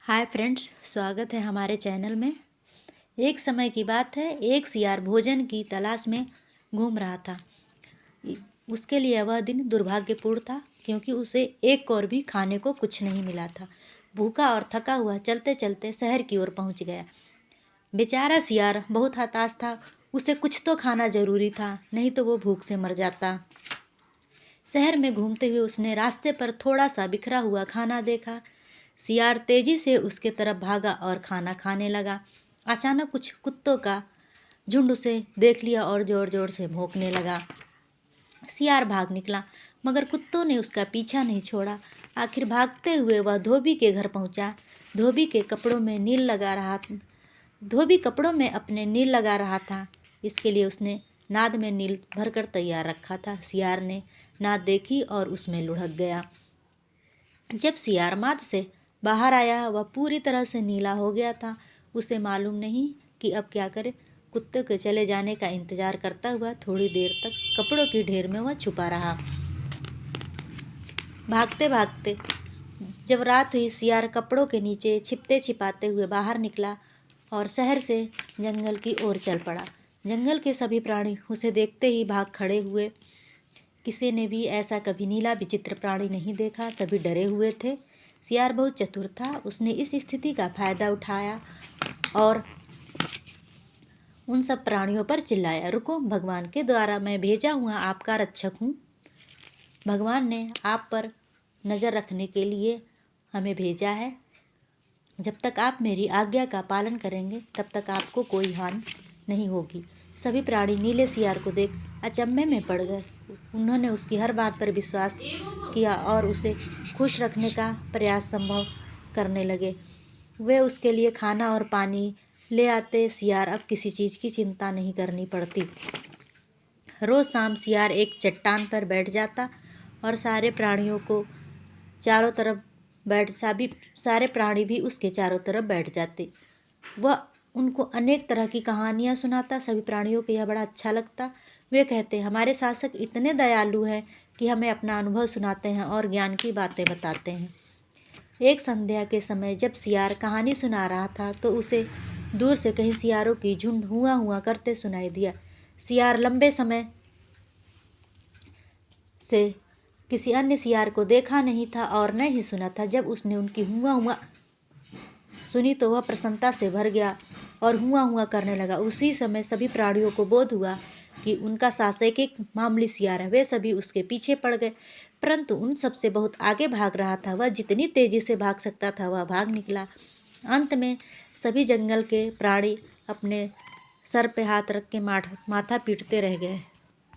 Hi friends, स्वागत है हमारे चैनल में। एक समय की बात है, एक सियार भोजन की तलाश में घूम रहा था। उसके लिए वह दिन दुर्भाग्यपूर्ण था क्योंकि उसे एक कौर भी खाने को कुछ नहीं मिला था। भूखा और थका हुआ चलते चलते शहर की ओर पहुंच गया। बेचारा सियार बहुत हताश था। उसे कुछ तो खाना जरूरी था, नहीं तो वो भूख से मर जाता। शहर में घूमते हुए उसने रास्ते पर थोड़ा सा बिखरा हुआ खाना देखा। सियार तेजी से उसके तरफ भागा और खाना खाने लगा। अचानक कुछ कुत्तों का झुंड उसे देख लिया और जोर जोर से भौंकने लगा। सियार भाग निकला, मगर कुत्तों ने उसका पीछा नहीं छोड़ा। आखिर भागते हुए वह धोबी के घर पहुंचा। धोबी के कपड़ों में नील लगा रहा धोबी कपड़ों में अपने नील लगा रहा था। इसके लिए उसने नाद में नील भरकर तैयार रखा था। सियार ने नाद देखी और उसमें लुढ़क गया। जब सियार माद से बाहर आया, वह पूरी तरह से नीला हो गया था। उसे मालूम नहीं कि अब क्या करे। कुत्ते के चले जाने का इंतजार करता हुआ थोड़ी देर तक कपड़ों की ढेर में वह छुपा रहा। भागते भागते जब रात हुई, सियार कपड़ों के नीचे छिपते छिपाते हुए बाहर निकला और शहर से जंगल की ओर चल पड़ा। जंगल के सभी प्राणी उसे देखते ही भाग खड़े हुए। किसी ने भी ऐसा कभी नीला विचित्र प्राणी नहीं देखा। सभी डरे हुए थे। सियार बहुत चतुर था। उसने इस स्थिति का फायदा उठाया और उन सब प्राणियों पर चिल्लाया, रुको, भगवान के द्वारा मैं भेजा हुआ आपका रक्षक हूँ। भगवान ने आप पर नज़र रखने के लिए हमें भेजा है। जब तक आप मेरी आज्ञा का पालन करेंगे तब तक आपको कोई हानि नहीं होगी। सभी प्राणी नीले सियार को देख अचंभे में पड़ गए। उन्होंने उसकी हर बात पर विश्वास किया और उसे खुश रखने का प्रयास संभव करने लगे। वे उसके लिए खाना और पानी ले आते। सियार अब किसी चीज़ की चिंता नहीं करनी पड़ती। रोज़ शाम सियार एक चट्टान पर बैठ जाता और सारे प्राणियों को चारों तरफ सारे प्राणी भी उसके चारों तरफ बैठ जाते। वह उनको अनेक तरह की कहानियाँ सुनाता। सभी प्राणियों को यह बड़ा अच्छा लगता। वे कहते, हमारे शासक इतने दयालु हैं कि हमें अपना अनुभव सुनाते हैं और ज्ञान की बातें बताते हैं। एक संध्या के समय जब सियार कहानी सुना रहा था तो उसे दूर से कहीं सियारों की झुंड हुआ हुआ करते सुनाई दिया। सियार लंबे समय से किसी अन्य सियार को देखा नहीं था और न ही सुना था। जब उसने उनकी हुआ हुआ सुनी तो वह प्रसन्नता से भर गया और हुआ हुआ करने लगा। उसी समय सभी प्राणियों को बोध हुआ कि उनका शासक एक मामूली सियार है। वे सभी उसके पीछे पड़ गए, परंतु उन सबसे बहुत आगे भाग रहा था। वह जितनी तेजी से भाग सकता था वह भाग निकला। अंत में सभी जंगल के प्राणी अपने सर पे हाथ रख के माथा पीटते रह गए।